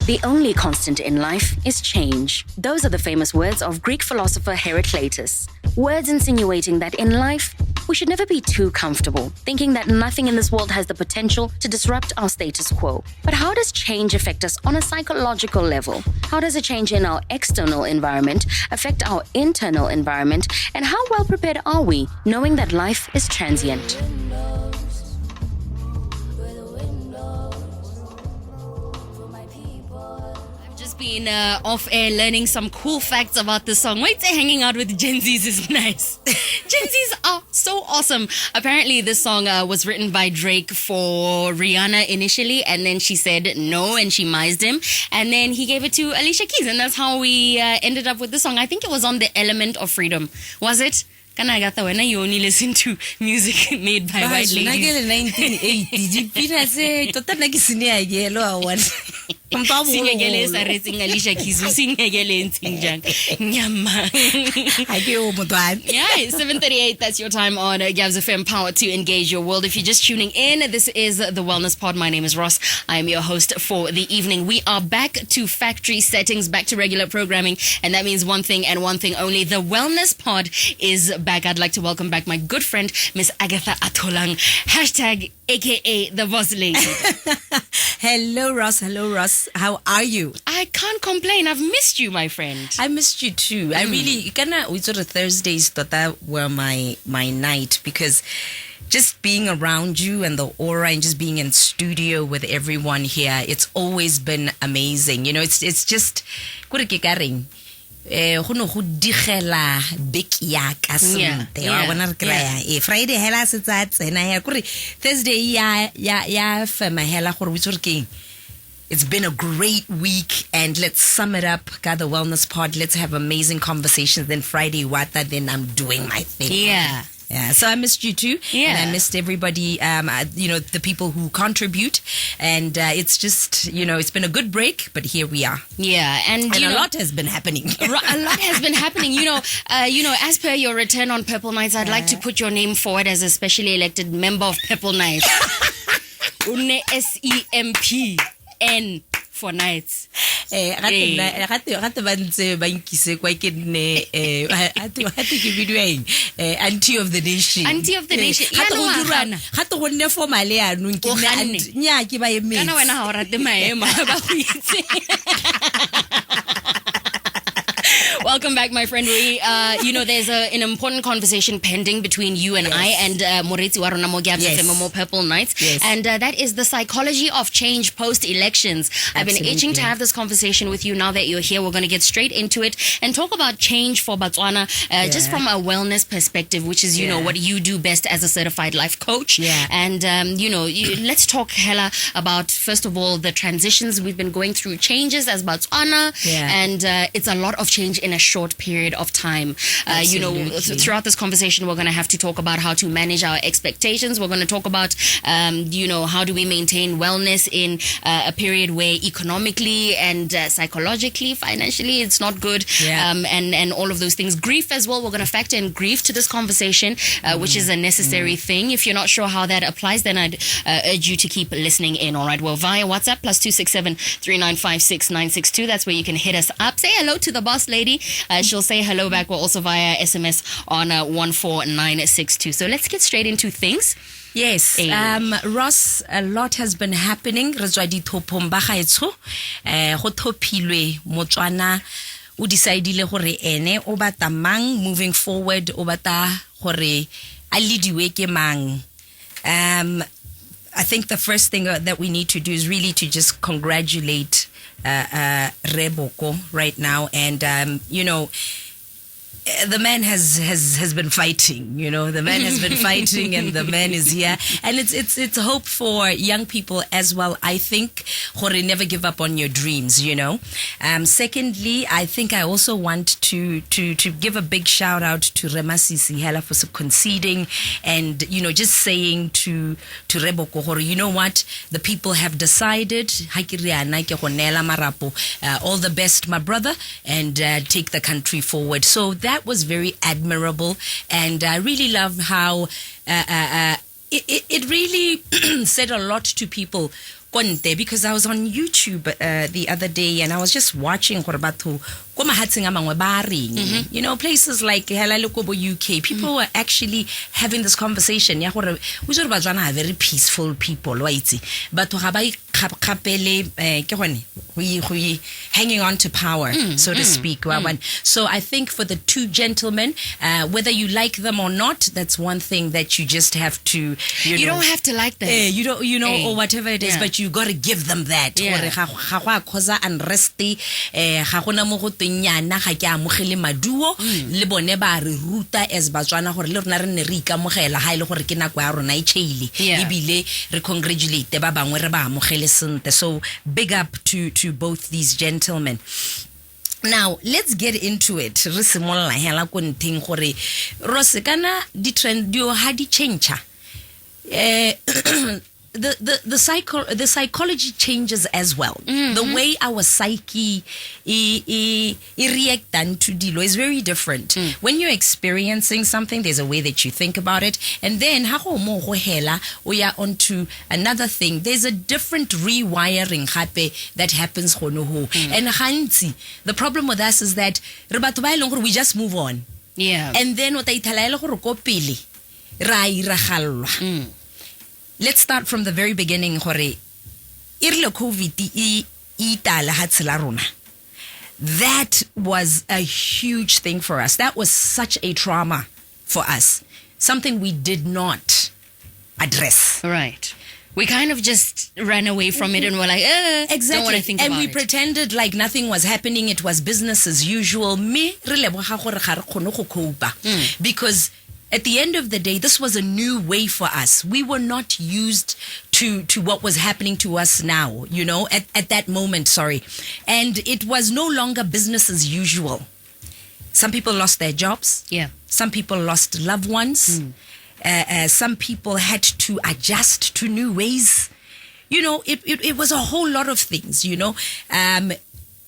The only constant in life is change. Those are the famous words of Greek philosopher Heraclitus. Words insinuating that in life, we should never be too comfortable, thinking that nothing in this world has the potential to disrupt our status quo. But how does change affect us on a psychological level? How does a change in our external environment affect our internal environment? And how well prepared are we, knowing that life is transient? Been off air learning some cool facts about this song. Wait, hanging out with Gen Zs is nice. Gen Zs are so awesome. Apparently this song was written by Drake for Rihanna initially, and then she said no and she mised him, and then he gave it to Alicia Keys, and that's how we ended up with the song. I think it was on The Element of Freedom. Was it? Can Agatha, when you only listen to music made by white ladies? 1980. Singegele sa retsing Alicia Keys, singegele ntseng jang. Nyama. Yeah, 7:38. That's your time on Gavs FM, power to engage your world. If you're just tuning in, this is the Wellness Pod. My name is Ross. I am your host for the evening. We are back to factory settings, back to regular programming, and that means one thing and one thing only. The Wellness Pod is back. I'd like to welcome back my good friend, Miss Agatha Atlholang, hashtag AKA the Boss Lady. Hello, Ross. Hello, Ross. How are you? I can't complain. I've missed you, my friend. I missed you too. I really, we sort of Thursdays thought that were my night, because just being around you and the aura and just being in studio with everyone here, it's always been amazing. You know, it's just go no go digela big ya ka sente wa bona re kry Friday hela se tsa tsena ya gore Thursday ya fema hela gore we tsore keng. It's been a great week, and let's sum it up. Got the Wellness Pod. Let's have amazing conversations. Then Friday, then I'm doing my thing. Yeah. Yeah, so I missed you too. Yeah. And I missed everybody, the people who contribute. And it's just, it's been a good break, but here we are. Yeah, and a lot has been happening. A lot has been happening. As per your return on Purple Nights, I'd like to put your name forward as a specially elected member of Purple Nights. Une SEMPN for nights. Auntie of the nation. Auntie of the nation. Welcome back, my friend. We, there's an important conversation pending between you and I and Moretsi Warona Mogabs FM Purple Nights. Yes. And that is the psychology of change post-elections. I've been itching to have this conversation with you now that you're here. We're going to get straight into it and talk about change for Botswana, just from a wellness perspective, which is, what you do best as a certified life coach. Yeah. And, let's talk, Hella, about, first of all, the transitions we've been going through, changes as Botswana. Yeah. And it's a lot of change in a short period of time. Throughout this conversation, we're going to have to talk about how to manage our expectations. We're going to talk about, how do we maintain wellness in a period where economically and psychologically, financially, it's not good. Yeah. And all of those things. Grief as well. We're going to factor in grief to this conversation, which is a necessary thing. If you're not sure how that applies, then I'd urge you to keep listening in. All right. Well, via WhatsApp, +267 3956 962. That's where you can hit us up. Say hello to the boss lady. She'll say hello back. We're also via SMS on 14962. So let's get straight into things. Yes, Ross, a lot has been happening. Re tswa dithopong ba gaetsho go thopilwe Motswana o decidile gore ene o bata mang moving forward, o bata gore a leadiwe ke mang. I think the first thing that we need to do is really to just congratulate Reboko right now, and the man has been fighting, the man has been fighting, and the man is here, and it's hope for young people as well. I think never give up on your dreams, Secondly, I think I also want to give a big shout out to Remasisi Hela for conceding and just saying to Reboko, you know what, the people have decided, all the best, my brother, and take the country forward. So that was very admirable, and I really love how it really said a lot to people konte, because I was on YouTube the other day and I was just watching gore batho ko mahatseng a mangwe ba reng, you know, places like Helalokobo UK, people were actually having this conversation ya gore Batswana are very peaceful people, wa itse batho ga ba ikgapele ke gone we hanging on to power, so to speak. So I think for the two gentlemen, whether you like them or not, that's one thing that you just have to, you don't have to like them, you don't, you know, or whatever it is, but you got to give them that. Ga go cause unrest, ga gona mo go nyana ga ke amogele maduo le bone ba re ruta as Batswana gore le rona re ne re ikamogela ha ile gore ke nako ya rona e cheile ebile re congratulate ba bangwe re ba amogele sente. So big up to both these gentlemen. Now let's get into it. Re simolla hela ko nteng gore ro se kana di trend dio ha di change. The psychology changes as well. The way our psyche react to dilo is very different. When you're experiencing something, there's a way that you think about it, and then we are onto another thing. There's a different rewiring that happens. And hansi, the problem with us is that we just move on. And then what let's start from the very beginning. That was a huge thing for us. That was such a trauma for us. Something we did not address. Right. We kind of just ran away from it and were like, exactly. Don't want to think about it. And we pretended like nothing was happening. It was business as usual. Because at the end of the day, this was a new way for us. We were not used to what was happening to us now, you know, at that moment, sorry. And it was no longer business as usual. Some people lost their jobs. Some people lost loved ones. Some people had to adjust to new ways. You know, it was a whole lot of things, you know. In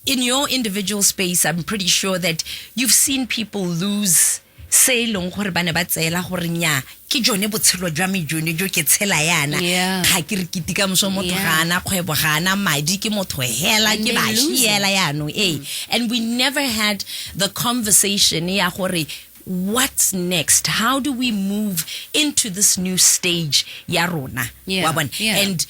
your individual space, I'm pretty sure that you've seen people lose say long gore bana ba tsela gore nya ke jone botshelo jwa me jone jo ke tshela yana ga ke re kitika moso motho ga ana kgwebo ga ana madi ke motho hela ke ba shiela yano and we never had the conversation ya gore what's next, how do we move into this new stage ya rona and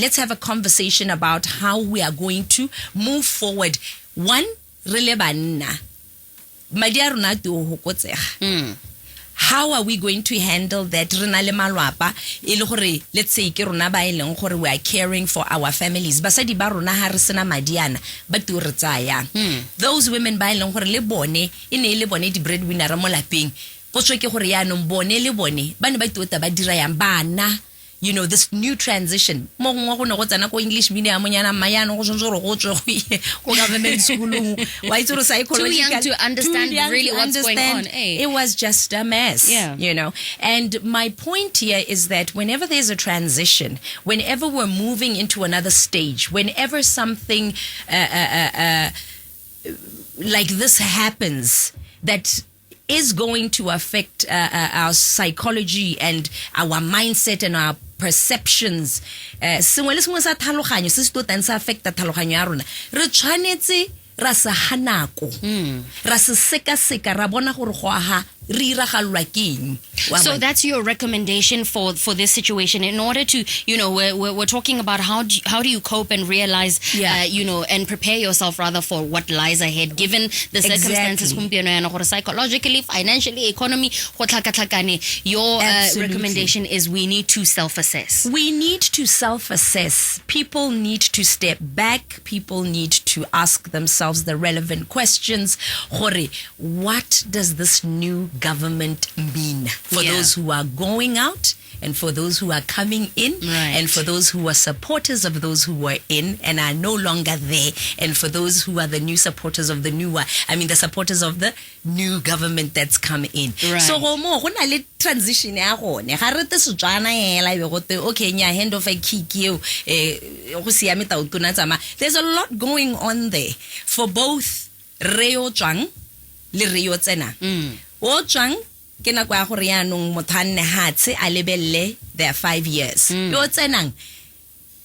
let's have a conversation about how we are going to move forward. One, re banna how are we going to handle that? Let's say we are caring for our families. Those women you know, this new transition. English medium, too young to understand really what's going on. It was just a mess, you know. And my point here is that whenever there's a transition, whenever we're moving into another stage, whenever something like this happens, that is going to affect our psychology and our mindset and our perceptions. Sengwe le sengwe sa tlhaloganyo se se totang sa affecta tlhaloganyo ya rona re tshwanetse ra se hanako ra se seka ra bona gore go aga re iragalwa keng. So that's your recommendation for this situation in order to, you know, we're talking about how do you cope and realize you know, and prepare yourself rather for what lies ahead given the circumstances psychologically, financially, economy. Your recommendation is we need to self-assess. People need to step back. People need to ask themselves the relevant questions. What does this new government mean for those who are going out and for those who are coming in and for those who are supporters of those who were in and are no longer there and for those who are the new supporters of the the supporters of the new government that's come in. So transition okay hand of a key there's a lot going on there for both Reo Chang le Reo Tsena. O Chang kena kwa gore ya nong mothanne hatse a lebelle their 5 years. Yo tsenang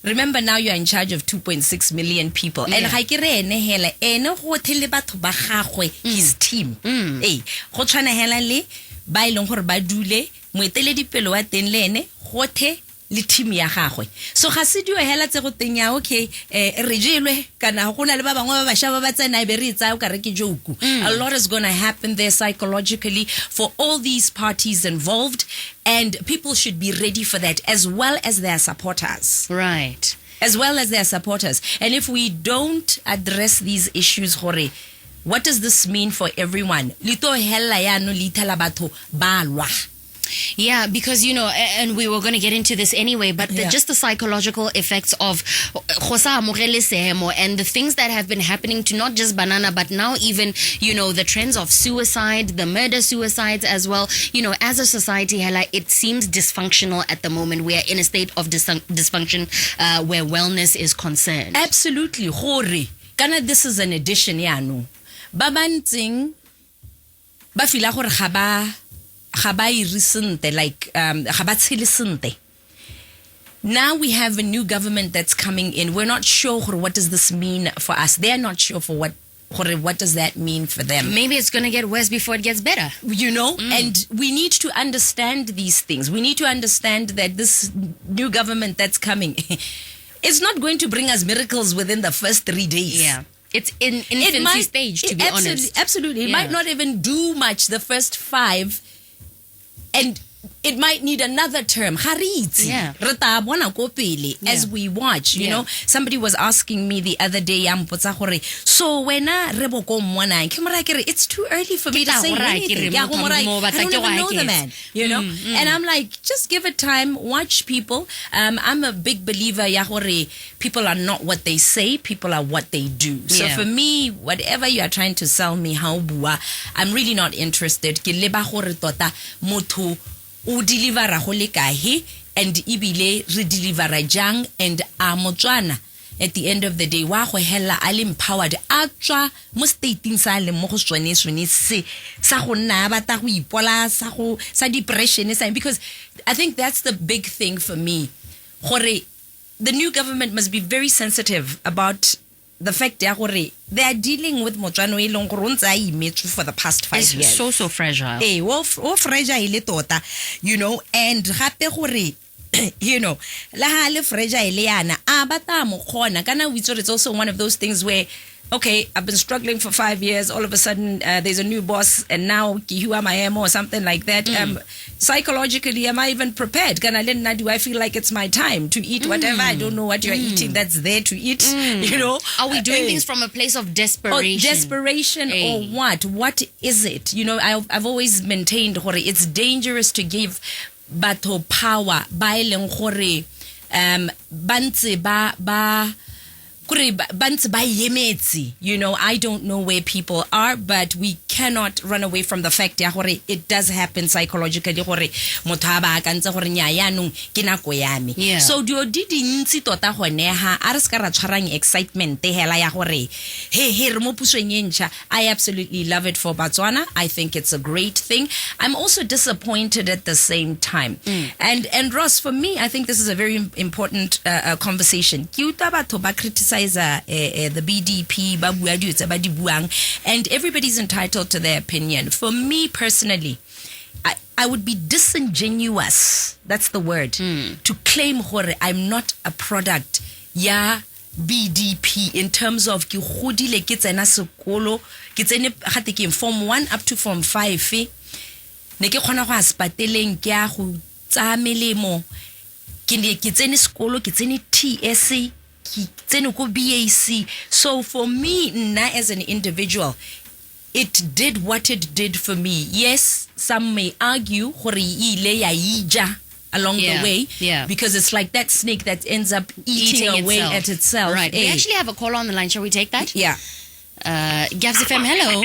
remember now you are in charge of 2.6 million people. And ha ke re ene hela ene go thele batho ba gagwe his team. Go tshwana hela le ba ileng gore ba dule moeteledipelo wa teng le ene gothe le team ya gagwe. So ga se dio hela tse go tenya okay re jelwe kana go na le ba bangwe ba basha ba tsena be re tsaya o ka re ke joke. A lot is going to happen there psychologically for all these parties involved, and people should be ready for that as well as their supporters. Right. As well as their supporters. And if we don't address these issues, Hore, what does this mean for everyone? Lito hela ya no litala batho balwa. Yeah, because, you know, and we were going to get into this anyway, but just the psychological effects of and the things that have been happening to not just Banana, but now even, you know, the trends of suicide, the murder-suicides as well. You know, as a society, Hela, it seems dysfunctional at the moment. We are in a state of dysfunction where wellness is concerned. Absolutely. Hori. Kana, this is an addition, no. Babanting, bafila hore khaba like now we have a new government that's coming in. We're not sure what does this mean for us. They're not sure for what does that mean for them. Maybe it's going to get worse before it gets better. You know, and we need to understand these things. We need to understand that this new government that's coming is not going to bring us miracles within the first 3 days. Yeah. It's in infancy stage, to be honest. Absolutely. It might not even do much the first 5. And it might need another term. Yeah. As we watch, you know, somebody was asking me the other day, so when it's too early for me to say anything. I don't even know the man, you know. And I'm like, just give it time, watch people. I'm a big believer, people are not what they say, people are what they do. So for me, whatever you are trying to sell me, I'm really not interested. O delivera go le kae and ibile re delivera jang, and Motswana at the end of the day wa go hella a empowered a tswa mo stating sa le mo go tsone se sa go nna ba ta go ipola sa depression, because I think that's the big thing for me. Gore the new government must be very sensitive about the fact that they are dealing with Motswana for the past 5 years. It's so fragile. Fragile tota, you know, and you know, la le fragile yana abata mo khona kana it's also one of those things where, okay, I've been struggling for 5 years, all of a sudden there's a new boss and now who am I am or something like that. Psychologically, am I even prepared? Do I feel like it's my time to eat whatever? I don't know what you're eating that's there to eat. You know, are we doing things from a place of desperation? Or what? What is it? You know, I've always maintained it's dangerous to give batho power ba eleng gore bantse ba you know, I don't know where people are, but we cannot run away from the fact that it does happen psychologically. So do didi ntsi tota gone ha a re ska ra tshwarang excitement hela ya gore hey re mo pusong e ntšha. I absolutely love it for Botswana. I think it's a great thing. I'm also disappointed at the same time. And Ross, for me, I think this is a very important conversation. Ki uta batho ba criticize the BDP, and everybody's entitled to their opinion. For me personally, I would be disingenuous, that's the word, to claim I'm not a product BDP in terms of ki godile ke tsena sekolo ke tsene gate ke form 1 up to form 5 ne ke khona go aspateleng ke a go tsa melemo ke tsene sekolo ke tsene TSC BAC. So for me, as an individual, it did what it did for me. Yes, some may argue along the way, because it's like that snake that ends up eating away itself. At itself. Right. We actually have a call on the line. Shall we take that? Yeah. Gabs FM, hello.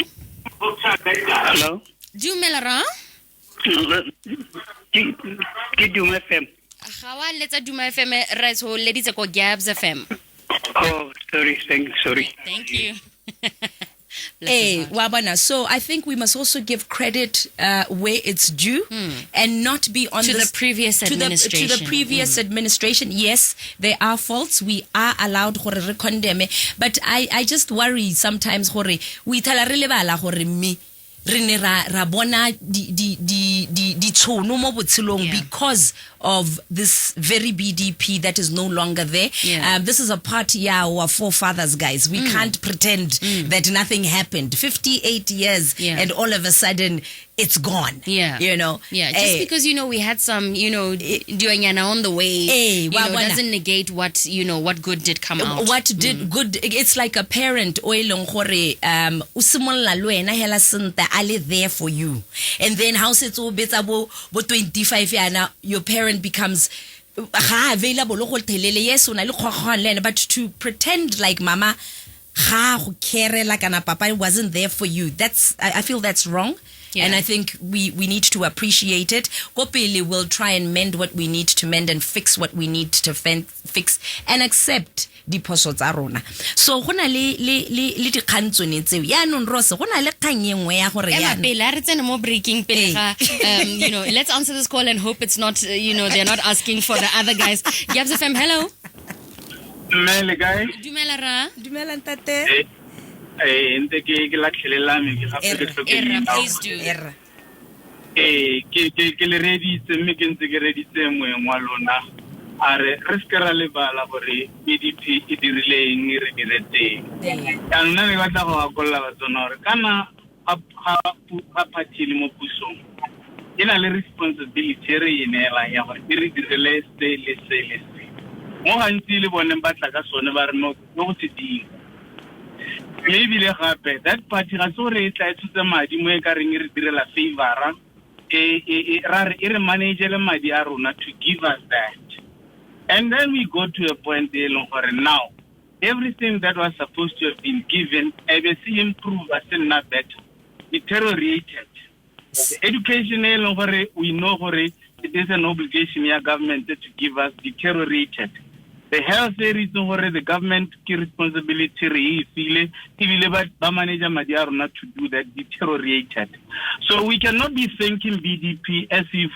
Hello. Dumelara. Duma FM. Hawa let's Duma FM right so ladies go Gabs FM. Oh, sorry. Thank you. Bless his heart. So I think we must also give credit where it's due and not be on To the previous administration. To the previous administration. Yes, there are faults. We are allowed to condemn, but I just worry sometimes we tell me re ne ra bona di tshono mo botshelong because of this very BDP that is no longer there. This is a party our forefathers, guys. We can't pretend that nothing happened. 58 years and all of a sudden it's gone. You know. Just because we had some doing on the way doesn't negate what what good did come out. What did good. It's like a parent o eleng gore o simolla le wena hela senta ale there for you, and then how setse o betsa bo 25 yana your parent becomes available go telele yes ona le khogwana but to pretend like mama go care like kana papa wasn't there for you, I feel that's wrong. And I think we need to appreciate it. Kopele will try and mend what we need to mend and fix what we need to fix and accept diphoso tsa rona. So gona le dikgantsone tseo ya non rose gona le kgang engwe ya gore ya pele re tsena mo breaking pele ga let's answer this call and hope it's not they're not asking for the other guys. Gabs FM, hello. Dumela guys. Dumela ntate. Ente ke la khlelela me ke gape ke tlhokeng please do. Ke le ready mme ke ntse ke ready moeng wa lona are re skera le bala gore BDP e dirile eng re diretse ka nna me batla go akolla batsona gore kana a party le mo pusong ena le responsibility re inela ya gore re direle se mo gantsi le bone batla ka sone ba re no go se dira maybe le gape that party ga so re tla tsutse madi mo e ka reng re direla favor re manage le madi a rona to give us that, and then we go to a point where now everything that was supposed to have been given ABC improve as not better deteriorated. The education we know it is an obligation of government to give us deteriorated. The health reason where the government ki responsibility manager not to do that deteriorated. So we cannot be thanking BDP as if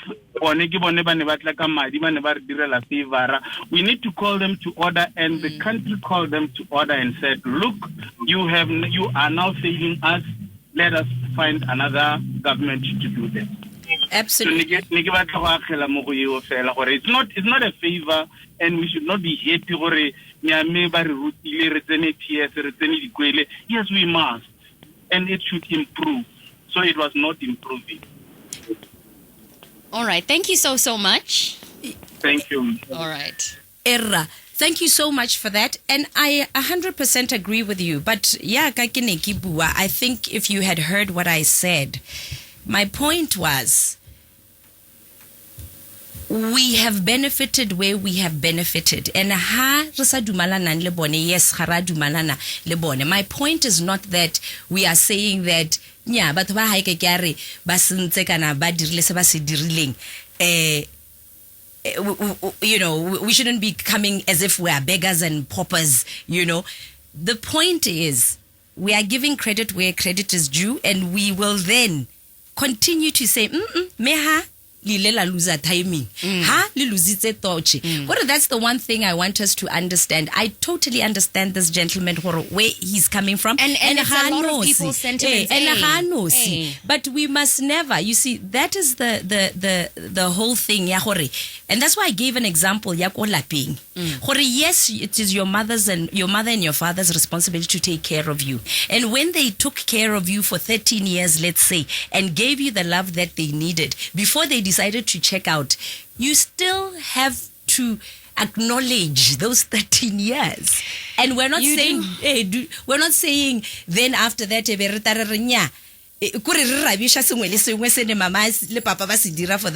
we need to call them to order, and the country called them to order and said, look, you are now failing us. Let us find another government to do this. Absolutely. So, it's not a favor, and we should not be happy. Yes, we must, and it should improve. So it was not improving. All right. Thank you so much. Thank you. All right. Erra. Thank you so much for that. And I 100% agree with you. But yeah, I think if you had heard what I said, my point was we have benefited where we have benefited. And yes, my point is not that we are saying that but we shouldn't be coming as if we are beggars and paupers, The point is, we are giving credit where credit is due, and we will then continue to say, meha lilela loser timing. Ha li lositse tochi. Well, that's the one thing I want us to understand. I totally understand this gentleman where he's coming from. And it's a lot of people's sentiments. But we must never, you see, that is the whole thing. And that's why I gave an example. Yes, it is your mother and your father's responsibility to take care of you. And when they took care of you for 13 years, let's say, and gave you the love that they needed, before they decided to check out, you still have to acknowledge those 13 years. And we're not we're not saying then after that for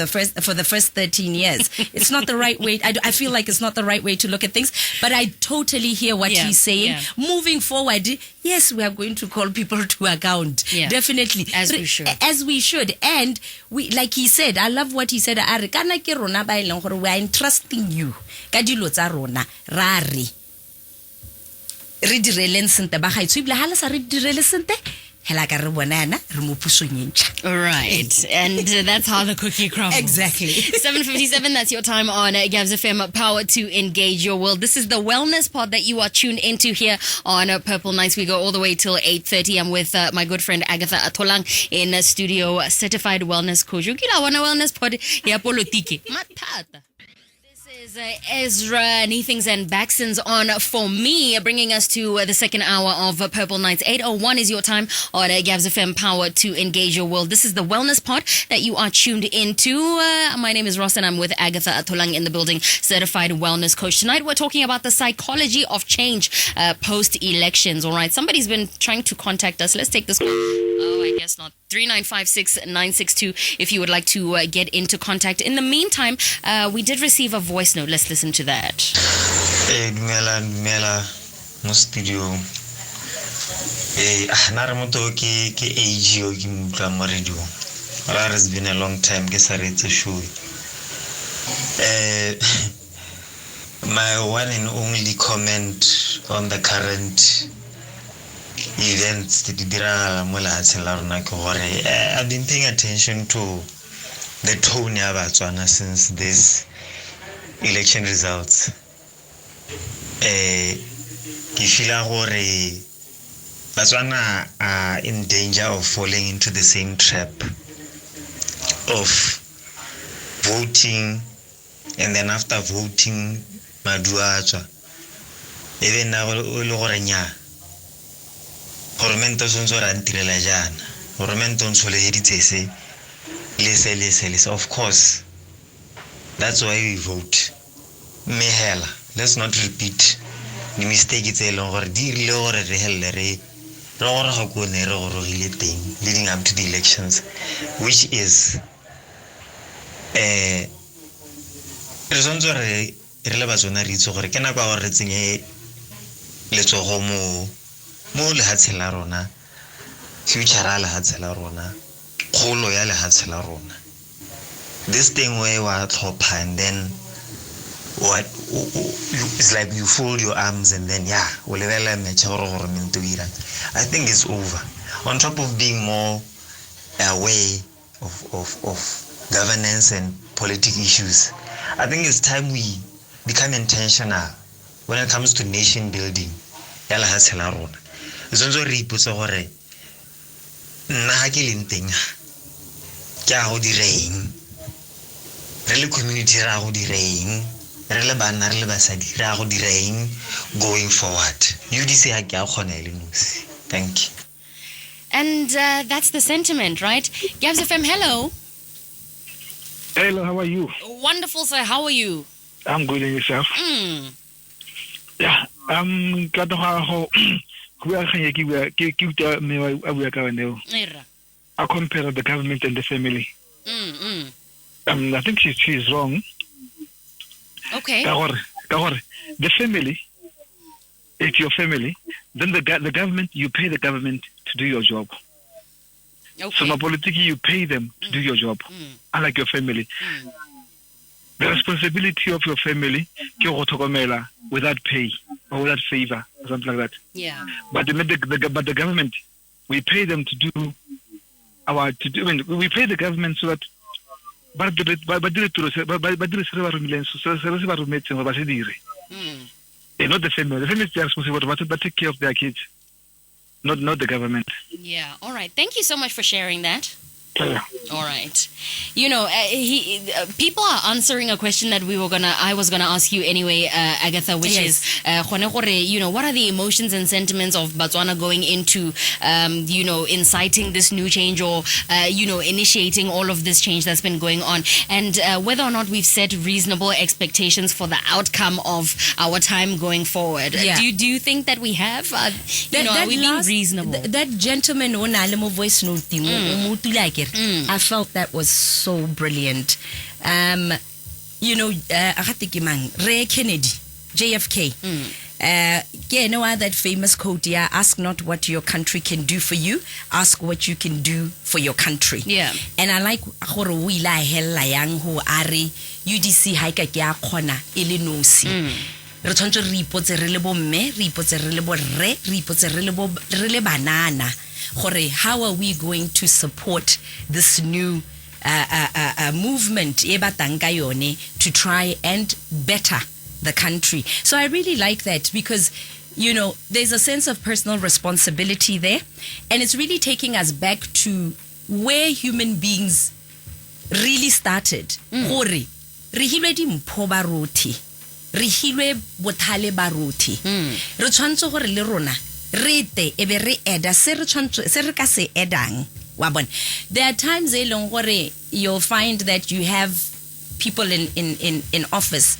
the first 13 years. It's not the right way. I feel like it's not the right way to look at things, but I totally hear what he's saying. Moving forward, yes, we are going to call people to account. Definitely. As we should. And we, like he said, I love what he said. We are entrusting you. hela ka re bonana re mo pusonyentša. Right, and that's how the cookie crumbles. Exactly. 7:57, that's your time on Gavs FM, Power to Engage Your World. This is the wellness pod that you are tuned into here on Purple Nights. We go all the way till 8:30. I'm with my good friend Agatha Atlholang in studio, certified wellness coach. You kila wana wellness pod ya politiki. Matata. Is Ezra Neethings and Baxton's on for me, bringing us to the second hour of Purple Nights. 8:01 is your time on Gavs FM, Power to Engage Your World. This is the wellness pod that you are tuned into. My name is Ross and I'm with Agatha Atlholang in the building, certified wellness coach. Tonight we're talking about the psychology of change post-elections. All right, somebody's been trying to contact us. Let's take this call. Oh, I guess not. 3956962 if you would like to get into contact. In the meantime, we did receive a voice note. Let's listen to that. Dumela mo studio. Nare moto ke age yo ke mutla mo radio. It's been a long time ke sa retse show. My one and only comment on the current events that dira mo lehatsheng la rona ke gore I've been paying attention to the tone ya Botswana since this election results. Ke feel gore Botswana are in danger of falling into the same trap of voting, and then after voting maduatswa even na go le gore nya Ormento son sora ntirela jana. Ormento nsole heditse se lese. Of course, that's why we vote. Mehela, let's not repeat the mistake it's a long or di lower re helle re gore ga go ne re gore ile teng leading up to the elections, which is re sontse re le Batswana re itse gore ke nako gore re tsenye letsogo mo lehatsheng la rona, future la lehatsheng la rona, kgolo ya lehatsheng la rona. This thing where wa tlhopha and then what it's like you fold your arms and then o lebela metša gore mento ira. I think it's over. On top of being more aware of governance and political issues, I think it's time we become intentional when it comes to nation building ya lehatsheng la rona. Zonzo re ipotsa gore nna ha ke leng teng ke a go direng, re le community ra go direng, re le bana re le basadi ra go direng going forward. UDC ha ke a kgona ile nosi. Thank you. And that's the sentiment, right? Gavs FM, hello. Hello, how are you? Wonderful, sir. How are you? I'm good, and yourself? Yeah, glad to have I compare the government and the family. I think she's wrong. Okay. The family, it's your family. Then the government, you pay the government to do your job. Okay. So, my politics, you pay them to do your job, unlike your family. The responsibility of your family, without pay or without favor, or something like that. Yeah. But the government, we pay them to do we pay the government so that not the family. The family is responsible, but take care of their kids, not the government. Yeah. All right. Thank you so much for sharing that. Yeah. All right. You know, people are answering a question that I was gonna ask you anyway, Agatha, which is, you know, what are the emotions and sentiments of Botswana going into, you know, inciting this new change or, you know, initiating all of this change that's been going on, and whether or not we've set reasonable expectations for the outcome of our time going forward. Yeah. Do you think that we have? You know, are we being reasonable? That gentleman on Alamo voice note, I felt that was so brilliant. You know, Ray Kennedy, JFK. You know that famous quote, ask not what your country can do for you, ask what you can do for your country. Yeah. And I like Horoila Hella Yang who are UDC Haika Kona Illinois. Re tshwantse re ipotse re le bo mme, re ipotse re le bo rre, re ipotse re le banana. how are we going to support this new movement to try and better the country. So I really like that because, you know, there's a sense of personal responsibility there, and it's really taking us back to where human beings really started. Gore re hilwe dimpho ba roti, re hilwe bothale ba roti, re tshwantse gore le rona re te ebe re eda se re ka se edang. There are times you'll find that you have people in office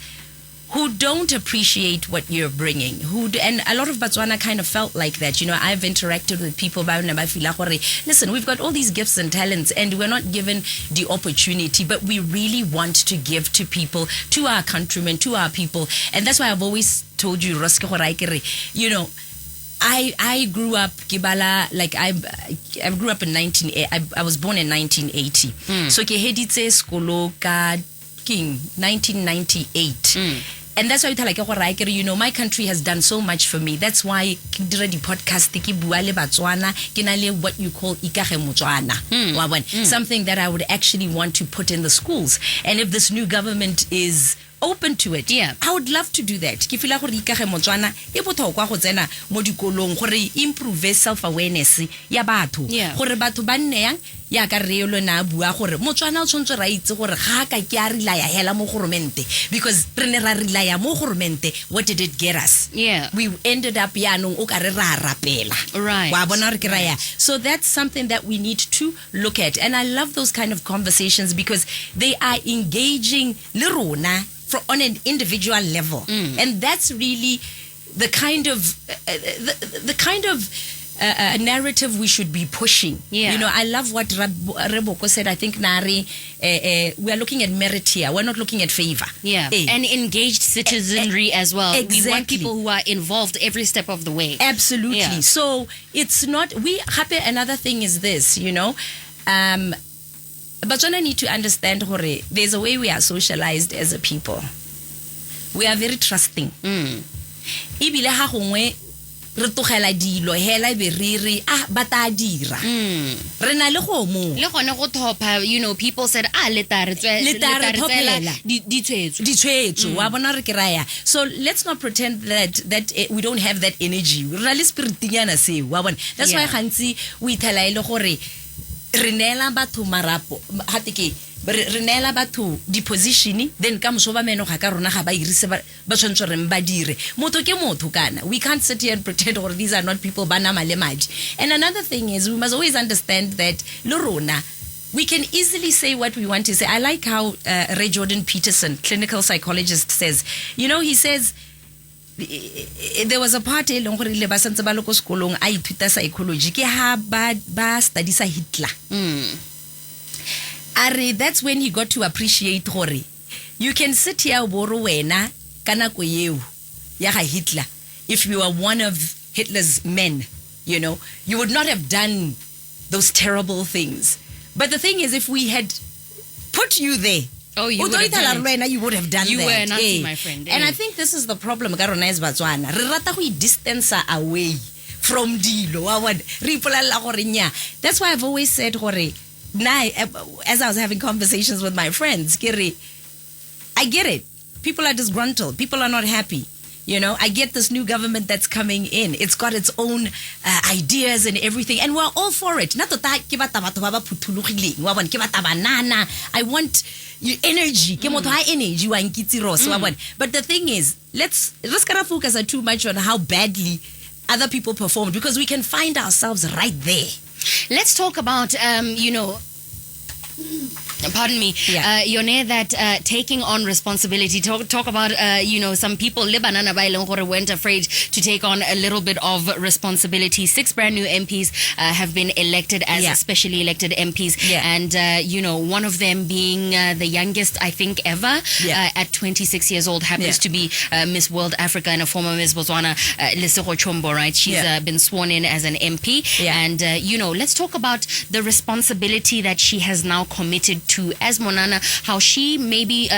who don't appreciate what you're bringing, and a lot of Botswana kind of felt like that. You know, I've interacted with people, listen, we've got all these gifts and talents and we're not given the opportunity, but we really want to give to people, to our countrymen, to our people. And that's why I've always told you, you know, I grew up Kibala, like I grew up in I was born in 1980. So ke heditse skolo ka king 1998. And that's why you know, my country has done so much for me. That's why the podcast ki bua le Botswana ke na le what you call Ikage Motswana. Something that I would actually want to put in the schools. And if this new government is open to it, I would love to do that. Ke fila gore Ikage Motswana e botlhokwa go tsena mo dikolong gore improve self awareness ya batho, gore batho ba nne yang ya ka reelo na bua gore Motswana o tshwantse ra itse gore ga ka ke a relaya hela mo goromente, because re ne ra relaya mo goromente. What did it get us? We ended up yaanong o ka re ra rapela, right? Wa bona re ke raya. So that's something that we need to look at, and I love those kind of conversations because they are engaging le rona on an individual level, and that's really the kind of narrative we should be pushing. You know, I love what Reboko said. I think Nari, we are looking at merit here. We're not looking at favor. And engaged citizenry as well. Exactly. We want people who are involved every step of the way. Absolutely. So it's not another thing is this, you know, Botswana need to understand hore there's a way we are socialized as a people. We are very trusting. Ibile ha gongwe re tlogela dilo hela be re bata dira. Re na le go mo. Le gone go thopa, you know, people said letare ditshwetso wa bona re ke raya. So let's not pretend that we don't have that energy. Re le spiritinyana se wa bona. That's why gantsi we thala ile gore re nela batho marapo hatike re nela batho di position, then ka mosoba meno ga ka rona ga ba irise ba tshwantse re ba dire motho ke motho kana. We can't sit here and pretend or these are not people ba na male madi. And another thing is we must always understand that le rona we can easily say what we want to say. I like how Ray Jordan Peterson, clinical psychologist, says, you know, he says there was a part le gore le ba santse ba le ko sekolong a ithuta psychology ke ha ba study sa Hitler. That's when he got to appreciate gore you can sit here boro wena kana ko yeo ya ga Hitler. If you are one of Hitler's men, you know, you would not have done those terrible things. But the thing is, if we had put you there, you would have done it. You would have done you that. You were Nazi, my friend. And I think this is the problem. Botswana. Re rata go distance away from dilo. That's why I've always said, as I was having conversations with my friends, I get it. People are disgruntled. People are not happy. You know, I get this new government that's coming in. It's got its own ideas and everything, and we're all for it. I want energy. But the thing is, let's focus too much on how badly other people performed, because we can find ourselves right there. Let's talk about, you know, pardon me, Yone, that taking on responsibility. Talk about, you know, some people weren't afraid to take on a little bit of responsibility. 6 brand new MPs have been elected as specially elected MPs, and you know, one of them being the youngest, I think, ever at 26 years old, happens to be Miss World Africa and a former Miss Botswana, Lesego Chombo, right? She's been sworn in as an MP, and you know, let's talk about the responsibility that she has now committed to as Monana, how she maybe,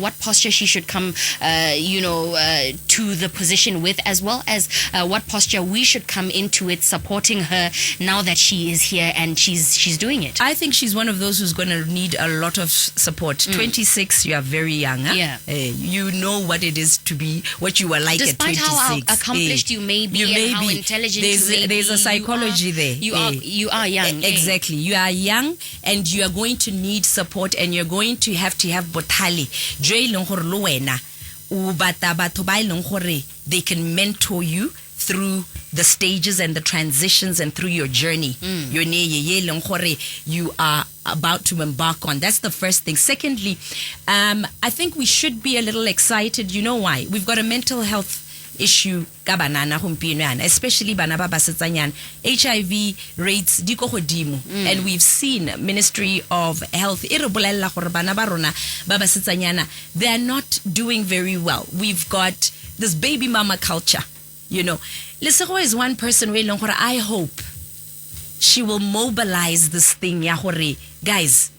what posture she should come, to the position with, as well as what posture we should come into it, supporting her now that she is here and she's doing it. I think she's one of those who's going to need a lot of support. 26, you are very young. Huh? Yeah. You know what it is to be what you were like Despite at 26. how accomplished you may be and how intelligent you may be. There's a psychology there. You are young. Exactly. You are young and you are going to need support, and you're going to have bothale. They can mentor you through the stages and the transitions and through your journey. You are about to embark on. That's the first thing. Secondly, I think we should be a little excited. You know why? We've got a mental health issue ka banana gompieno, especially bana ba basetsanyana. HIV rates di ko godimo, and we've seen Ministry of Health e re bolella gore bana ba rona ba basetsanyana, they are not doing very well. We've got this baby mama culture, Lesego is one person where I hope she will mobilize this thing ya gore, guys,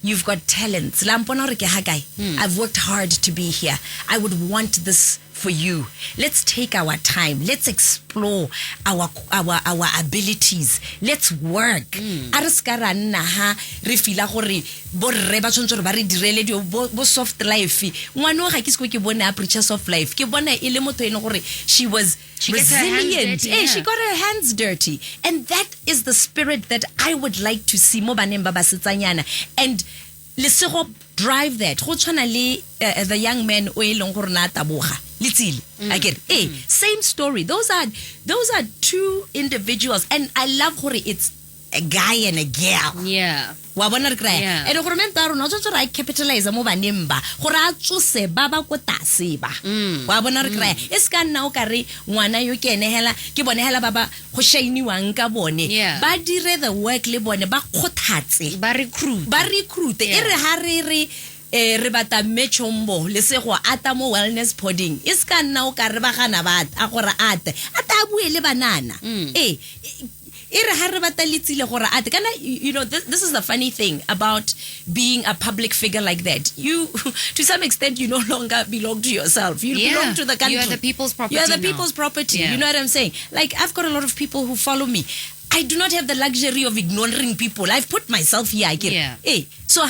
you've got talents. I've worked hard to be here. I would want this for you. Let's take our time. Let's explore our abilities. Let's work. Ariskara naha re fila gore bo re ba tshontsho ba re direle bo soft life. Ngwana ga ke se ke bona preacher soft life. Ke bona ile motho ene gore she was resilient. She got her hands dirty. And that is the spirit that I would like to see mo baneng ba basetsanyana. And lesego drive that. Go tshwana le the young man o eleng gore na taboga. Again, same story. Those are two individuals, and I love how it's a guy and a girl. Yeah. Yeah. And I capitalize mo banemba gore a tsose ba ba ko tase ba. Wa bona re kry es ka nna o ka re ngwana yo ke enehela ke bonehela ba ba go shiniwang ka bone ba dire the work le bone ba khothatse ba recruit e re ha re re bata mechombo le se go ata mo wellness podding is ka nna o ka re ba gana ba a gore ata bue le banana this is the funny thing about being a public figure like that. You, to some extent, you no longer belong to yourself. You belong to the country. You are the people's property. You are the people's property. You know what I'm saying? Like, I've got a lot of people who follow me. I do not have the luxury of ignoring people. I've put myself here. So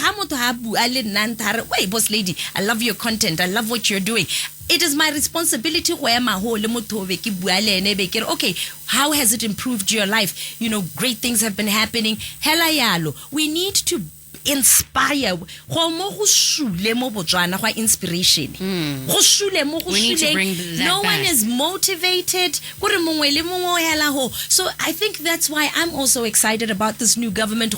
wait, boss lady, I love your content. I love what you're doing. It is my responsibility. Okay, how has it improved your life? Great things have been happening. We need to inspire. Inspiration. We need to bring that no back. one is motivated. So I think that's why I'm also excited about this new government.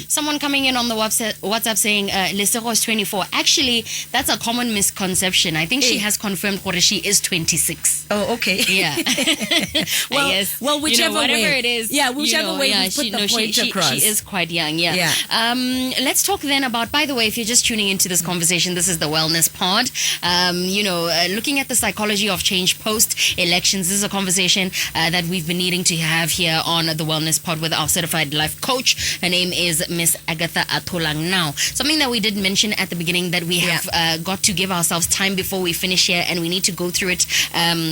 Someone coming in on the WhatsApp saying Lesego is 24. Actually, that's a common misconception. I think she has confirmed that she is 26. Oh, okay. Yeah. well, whichever whatever way it is. Whichever way we put the point across. She is quite young. Yeah. Let's talk then about, by the way, if you're just tuning into this conversation, this is the Wellness Pod. Looking at the psychology of change post-elections. This is a conversation that we've been needing to have here on the Wellness Pod with our certified life coach. Her name is Miss Agatha Atlholang. Now, something that we did mention at the beginning that we have got to give ourselves time before we finish here, and we need to go through it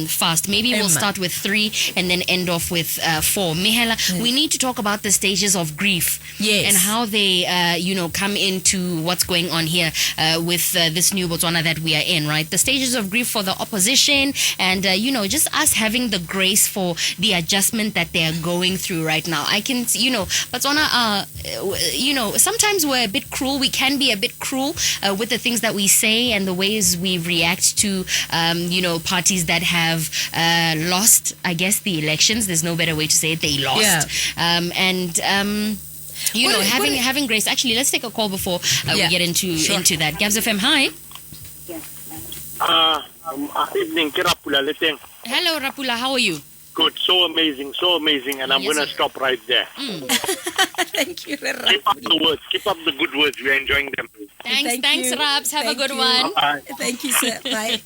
fast. Maybe we'll start with 3 and then end off with 4. Mihela, we need to talk about the stages of grief and how they, come into what's going on here with this new Botswana that we are in, right? The stages of grief for the opposition and, just us having the grace for the adjustment that they are going through right now. I can, Botswana, sometimes we're a bit cruel. We can be a bit cruel with the things that we say and the ways we react to, parties that have lost, I guess, the elections. There's no better way to say it. They lost. Having grace. Actually, let's take a call before we get into that. Gabs FM, hi. Evening, Rapula. Hello, Rapula. How are you? Good, so amazing, and I'm going to stop right there. Thank you. Keep up the words, keep up the good words. We're enjoying them. Thanks, Raps. Have a good one. Thank you, sir. Bye.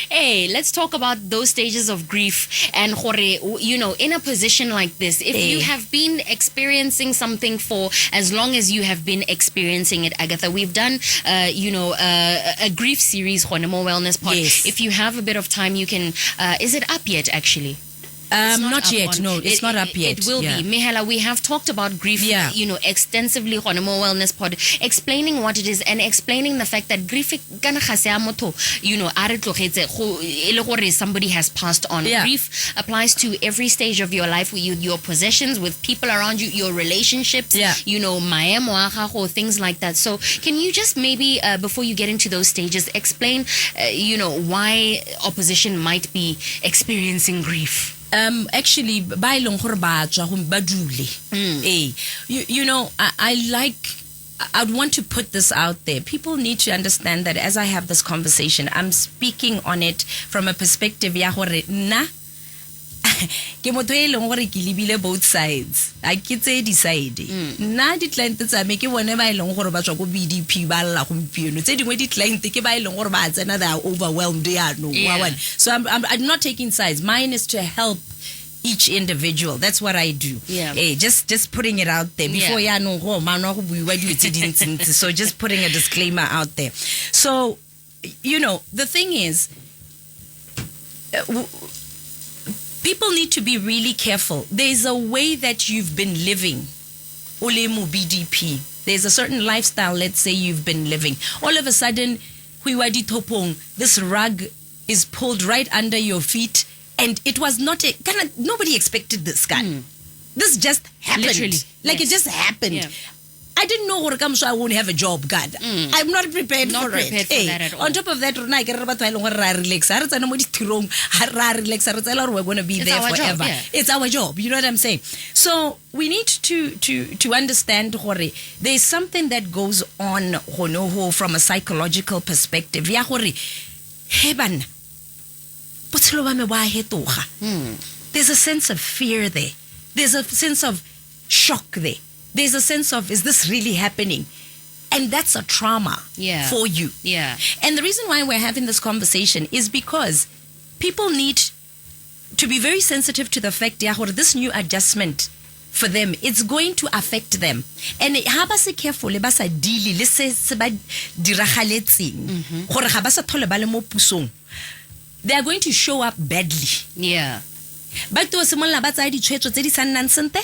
Hey, let's talk about those stages of grief and in a position like this, if you have been experiencing something for as long as you have been experiencing it, Agatha, we've done a grief series, More Wellness Pod. Yes. If you have a bit of time, you can is it up yet actually? Not yet. No, it's not up yet. It will be. Mehela, we have talked about grief, extensively on a More Wellness Pod, explaining what it is and explaining the fact that grief, somebody has passed on. Yeah. Grief applies to every stage of your life, your possessions, with people around you, your relationships, maemo a gago, things like that. So can you just maybe, before you get into those stages, explain, why opposition might be experiencing grief? Actually, ba ileng gore ba tswa go ba dule. I'd want to put this out there. People need to understand that as I have this conversation, I'm speaking on it from a perspective ya gore nna ke motho e leng gore ke lebile both sides. I ke tse di side. Nna di client tsa me ke bone ba ileng gore ba tswa go BDP ba lla gompieno. Tse dingwe di client ke ba ileng gore ba tsena, they are overwhelmed. So I'm not taking sides. Mine is to help each individual. That's what I do. Just putting it out there before so just putting a disclaimer out there. So the thing is, people need to be really careful. There's a way that you've been living. Olemu BDP. There's a certain lifestyle, let's say you've been living. All of a sudden, this rug is pulled right under your feet, and it was not nobody expected this guy. This just happened. Literally. It just happened. Yeah. I didn't know I won't have a job, God. I'm not prepared for it. For that at all. On top of that, we're going to be there forever. It's our job. You know what I'm saying? So we need to understand there's something that goes on from a psychological perspective. There's a sense of fear there. There's a sense of shock there. There's a sense of, is this really happening? And that's a trauma for you. Yeah. And the reason why we're having this conversation is because people need to be very sensitive to the fact that this new adjustment for them, it's going to affect them. And ha ba se careful, ba sa deal le se ba diragaletseng gore ga ba sa thole ba le mo pusong, they are going to show up badly. Yeah. But to simolla ba tsaya ditshwetso tse di sa nnang sente.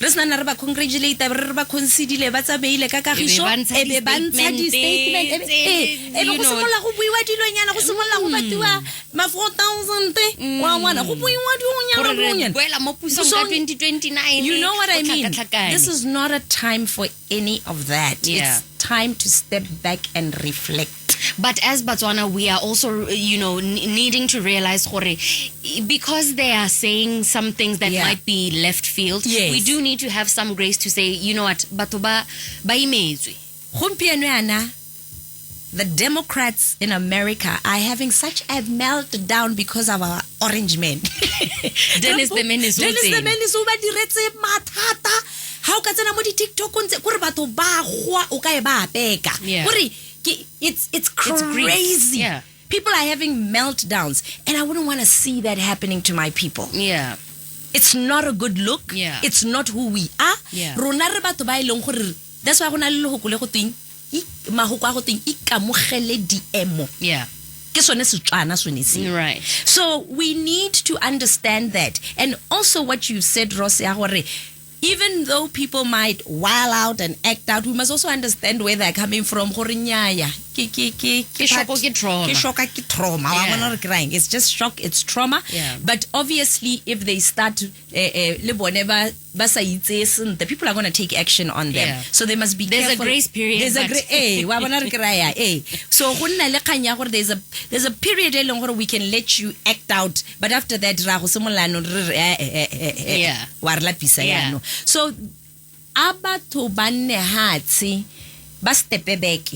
Re sna na re ba congratulate re ba consider ba tsa beile ka kagiso e be ba ntsha di statement e go simolla go buiwa dilonyana go simolla go batiwa ma 4,000 wa ngwana go buiwa dilonyana boela mo pusong ka 2029. You know what I mean? This is not a time for any of that. It's time to step back and reflect. But as Botswana, we are also, needing to realize, because they are saying some things that might be left field, we do need to have some grace to say, you know what, batho ba imetswe. Gompieno yana, the Democrats in America are having such a meltdown because of our orange men. Dennis the men is uba diretse mathata. How ka tsena mo di TikTok ntse gore batho ba gwa o ka e ba apeka. It's crazy. Yeah. People are having meltdowns, and I wouldn't want to see that happening to my people. Yeah. It's not a good look. Yeah. It's not who we are. Yeah. Rona re batho ba ileng gore, that's why gona le lehoko le go twing mahoko a go twing ikamogele diemo. Yeah. Ke sone Setswana sone se. Right. So we need to understand that. And also what you said, Ross, even though people might wild out and act out, we must also understand where they're coming from. It's just shock, it's trauma. Yeah. But obviously, if they start, the people are going to take action on them. Yeah. So they must be There's careful. a grace period. There's a So there's a period where we can let you act out, but after that, Yeah. So abatho banne hatsi ba step back.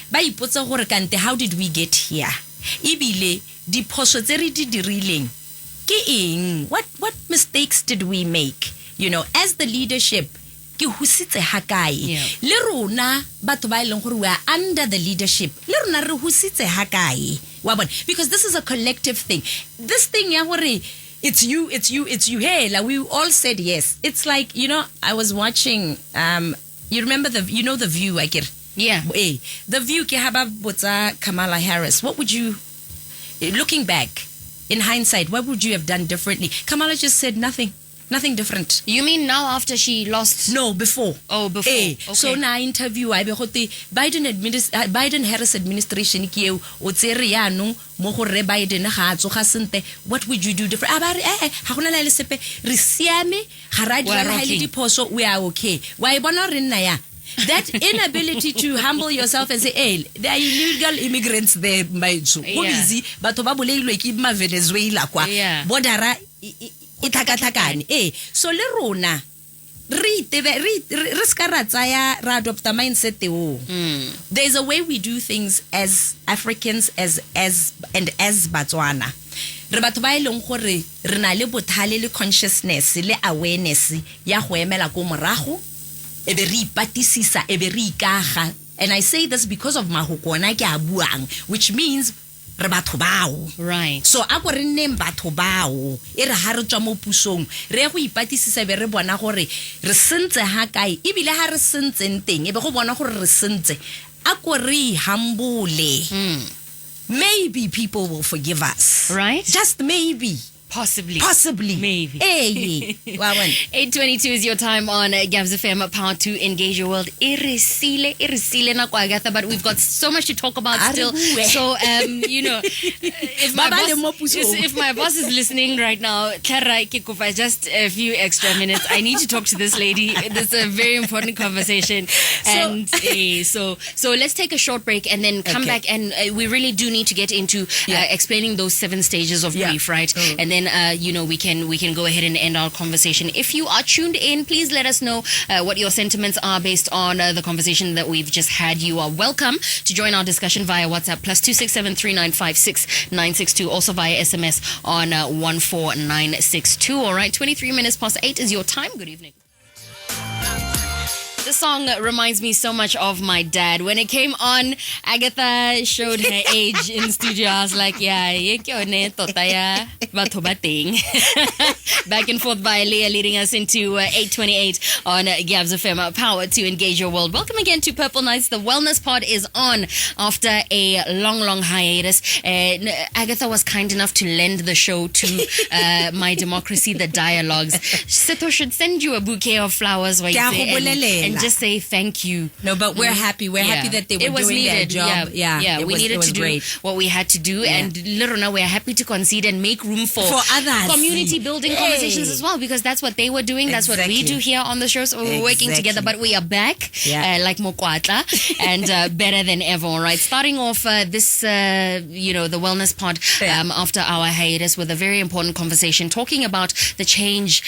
Ba ipotsa gore kante, how did we get here? Ibile diphoso tse re di dirileng ke eng? What mistakes did we make? As the leadership, ke husitse ha kae Yeah. le rona batho ba ileng gore we are under the leadership le rona re husitse ha kae wa bona because this is a collective thing this thing ya gore it's you hey like we all said yes it's like I was watching you remember the View I get Yeah. the View ke ha ba botsa Kamala Harris what would you looking back in hindsight what would you have done differently Kamala just said nothing different. You mean now after she lost? No, before. Oh, before. Okay. So na interview I be gote Biden Harris administration ke o tsere ya no mo go re Biden ga tsoga sente what would you do different? Abare ha gona le sepe re siame ga ra di le diphoso we are okay. Wa e bona re nna ya that inability to humble yourself and say hey there are illegal immigrants there maitso go busy batho ba boleilwe ke ma Venezuela kwa bodara itakatagane so le rona re ska ra tsaya ra adopt the mindset there's a way we do things as Africans as Botswana re batho ba ileng gore re na le bothale le consciousness le awareness ya go emela go morago e be re ipatisisa e be re ikaga and I say this because of mahokona ke a buang which means re batho bao right so a go re nne batho bao e re ha re tswa mo pusong re go ipatisisa be re bona gore re sentse ha kae e bile ha re sentseng teng e be go bona gore re sentse a go re humble maybe people will forgive us right just maybe Possibly. Maybe. Hey. 8:22 is your time on Gabs FM, power to engage your world. Irisile na kwa Agatha, but we've got so much to talk about still. So, if my boss is listening right now, just a few extra minutes. I need to talk to this lady. This is a very important conversation. And so let's take a short break and then come back. And we really do need to get into explaining those 7 stages of grief, right? And then we can go ahead and end our conversation. If you are tuned in, please let us know what your sentiments are based on the conversation that we've just had. You are welcome to join our discussion via WhatsApp +267 3956 962, also via SMS on 14962. All right, 23 minutes past 8 is your time. Good evening. This song reminds me so much of my dad. When it came on, Agatha showed her age in studio. I was like, back and forth by Leah, leading us into 8:28 on Gabs FM, power to engage your world. Welcome again to Purple Nights. The Wellness Pod is on after a long hiatus. Agatha was kind enough to lend the show to My Democracy, the Dialogues. Sito should send you a bouquet of flowers and just say thank you. No, but we're happy. We're happy that they were doing their job. We needed to do what we had to do. And Lorona, we're happy to concede and make room for others. Community building conversations as well, because that's what they were doing. That's what we do here on the show. So we're working together, but we are back like Mokwatla and better than ever. All right. Starting off this, the Wellness Pod after our hiatus with a very important conversation talking about the change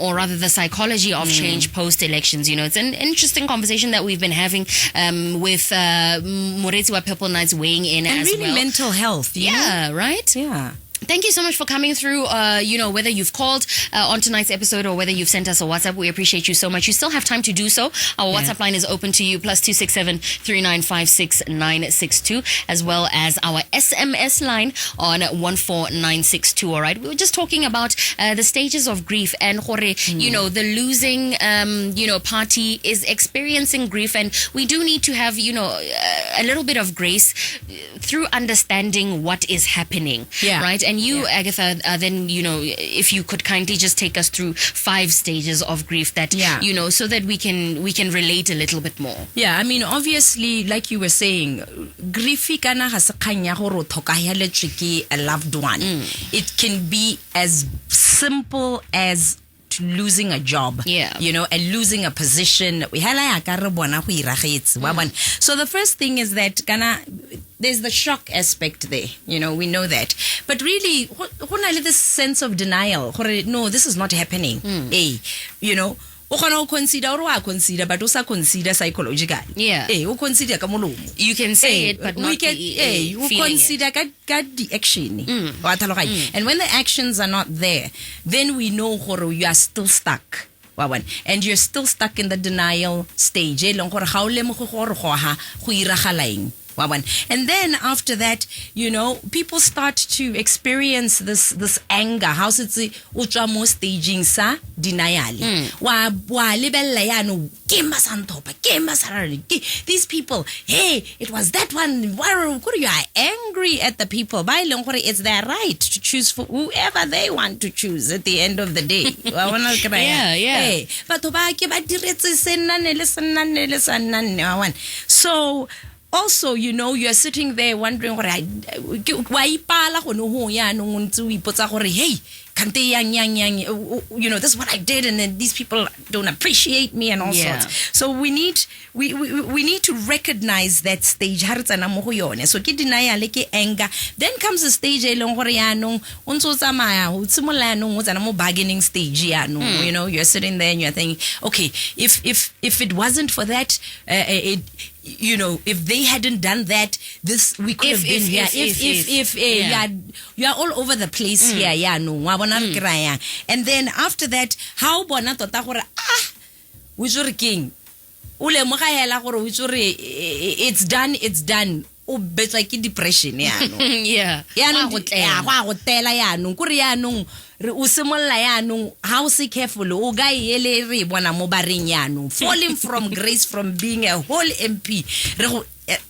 or rather the psychology of change post-elections. It's an interesting conversation that we've been having with Moretsi wa Purple Nights weighing in and as really well. Mental health. Right? Yeah. Thank you so much for coming through, whether you've called on tonight's episode or whether you've sent us a WhatsApp. We appreciate you so much. You still have time to do so. Our WhatsApp line is open to you, +267 3956 962, as well as our SMS line on 14962. All right. We were just talking about the stages of grief and the losing, party is experiencing grief, and we do need to have, a little bit of grace through understanding what is happening. Right. And you, Agatha, then, if you could kindly just take us through 5 stages of grief that, so that we can relate a little bit more. Yeah, I mean, obviously, like you were saying, grief kana ga se kganya gore tlhokagele ke a loved one. It can be as simple as losing a job, and losing a position. So the first thing is that there's the shock aspect there, we know that. But really, this sense of denial, no, this is not happening. O consider but also consider psychological. O consider you can say it, but not consider the action. And when the actions are not there, then we know you are still stuck. and you're still stuck in the denial stage. And then after that, people start to experience this anger. How's it ultra staging sa denial? These people, hey, it was that one. You are angry at the people. It's their right to choose for whoever they want to choose at the end of the day. Yeah. So also, you're sitting there wondering hey, this is what I did, and then these people don't appreciate me and all sorts. So we need to recognize that stage. So ke denial ke anger. Then comes the stage bargaining stage. You're sitting there and you're thinking, okay, if it wasn't for that, if they hadn't done that, we could have been here. You are all over the place here. And then after that, how bona tota gore king it's done. It's like depression. Yeah. How careful falling from grace from being a whole MP,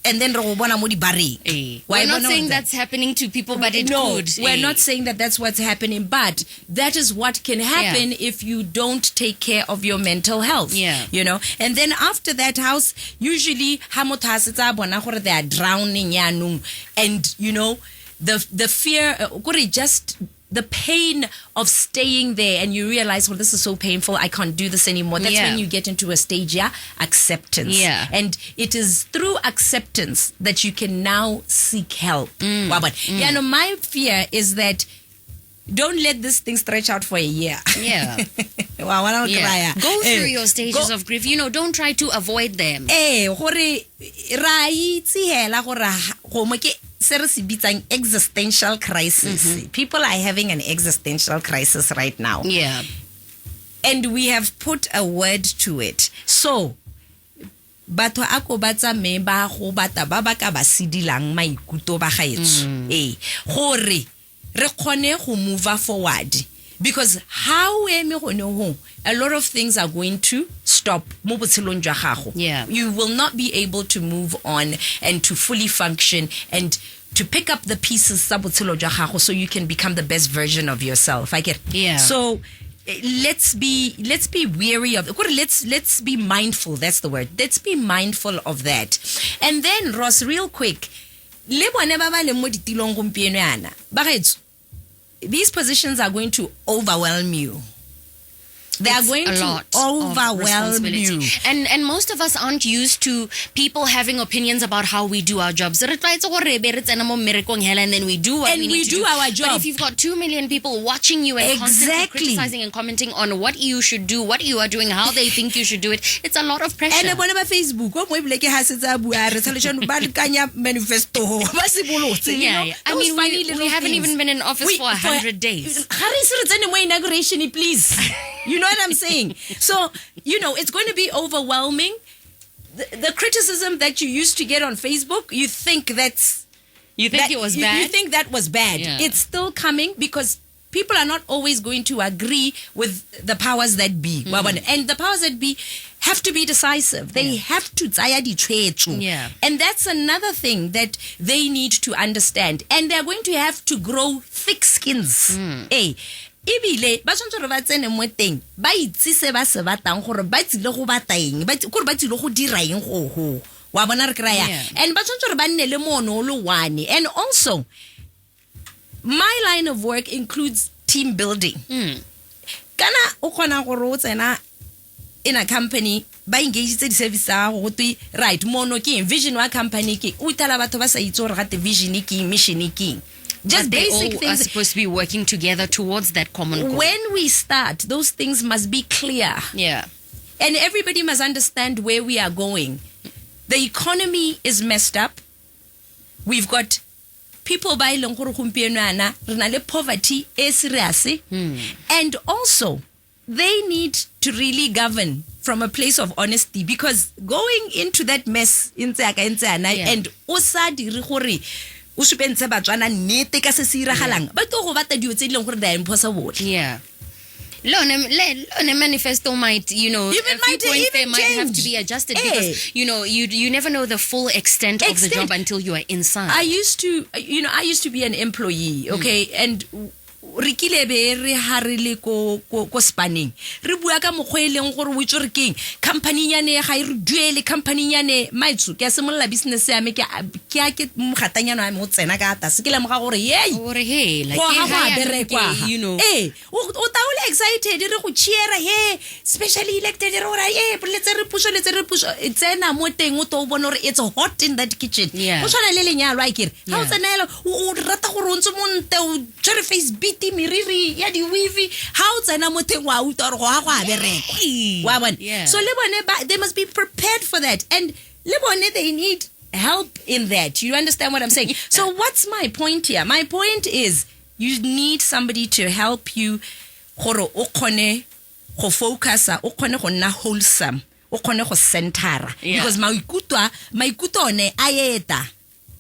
and then we're not saying that's happening to people, but it could. We're not saying that that's what's happening, but that is what can happen if you don't take care of your mental health. And then after that house, usually they are drowning, and the fear, just the pain of staying there, and you realize, well, this is so painful, I can't do this anymore. That's when you get into a stage, acceptance. And it is through acceptance that you can now seek help. My fear is that don't let this thing stretch out for a year. Go through your stages of grief. Don't try to avoid them. Existential crisis. People are having an existential crisis right now. And we have put a word to it. So, batho ako batsa me ba go bata ba ba ka ba sidilang maikuto ba gaetso gore re kgone go move forward. Because a lot of things are going to stop. You will not be able to move on and to fully function and to pick up the pieces so you can become the best version of yourself. So let's be wary of let's be mindful. That's the word. Let's be mindful of that. And then Ross, real quick, these positions are going to overwhelm you. They are going to overwhelm you. And most of us aren't used to people having opinions about how we do our jobs. And then we do what we need to do our job. But if you've got 2 million people watching you and constantly criticizing and commenting on what you should do, what you are doing, how they think you should do it, it's a lot of pressure. And on Facebook, I mean, we haven't even been in office for 100 days. Inauguration, please. You know what I'm saying? So, it's going to be overwhelming. The criticism that you used to get on Facebook, you think it was bad? You think that was bad. Yeah. It's still coming because people are not always going to agree with the powers that be. And the powers that be have to be decisive. They have to and that's another thing that they need to understand. And they're going to have to grow thick skins. Ibile ba tshwantse re ba tsene mo teng ba itse se ba se batang gore ba tsile go batang ba gore ba tsile go dira eng go wa bona re kry and ba tshwantse re ba nne le mono lo one. And also my line of work includes team building. Kana o kgona gore o tsena in a company ba engage the service go right mono ke vision wa company ke o tala batho ba sa itse gore ga te vision ke mission ke. Just they basic all things are supposed to be working together towards that common goal. When we start, those things must be clear. And everybody must understand where we are going. The economy is messed up. We've got people by poverty, and also they need to really govern from a place of honesty, because going into that mess and osa dire gore o supentse Batswana nnete ka se se iragalang ba to go bata dio tse dileng gore they are impossible. Yeah. Lone manifesto might, Even a few might points even there might have to change. be adjusted because, you never know the full extent of the job until you are inside. I used to be an employee, okay, and Rikile be re harile ko spanning re bua ka mogweleng gore o itse re keng company nyane ga re duele company nyane maitsu ke semolla business ya me ke mogatanyana wa me o tsena ka ata se ke le moga gore hey like o taole excited re go cheera hey specially elected re ora let's push tsena mo teng o to bona gore it's hot in that kitchen o tshwana le lenyalo a kere ha o tsenela o rata gore o ntse monte o tsere face beat miriri ya di weavy how tsena mo teng wa uta gore go a berekwa wa bona so le bone they must be prepared for that, and le bone they need help in that. You understand what I'm saying? So what's my point here? My point is you need somebody to help you gore o kgone go focus, o kgone go nna wholesome, o kgone go centera, because maikuto ne ayeta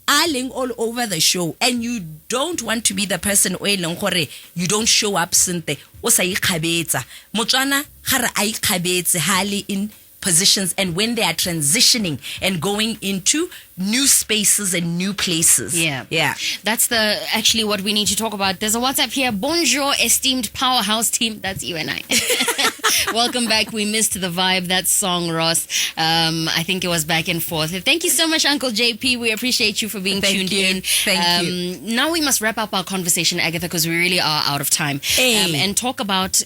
aling all over the show, and you don't want to be the person o eleng gore you don't show up sente o sa ikhabetsa. Motswana gare a ikhabetse hali in positions, and when they are transitioning and going into new spaces and new places. Yeah. That's actually what we need to talk about. There's a WhatsApp here. Bonjour, esteemed powerhouse team. That's you and I. Welcome back. We missed the vibe. That song, Ross. I think it was back and forth. Thank you so much, Uncle JP. We appreciate you for being tuned in. Thank you. Now we must wrap up our conversation, Agatha, because we really are out of time. And talk about,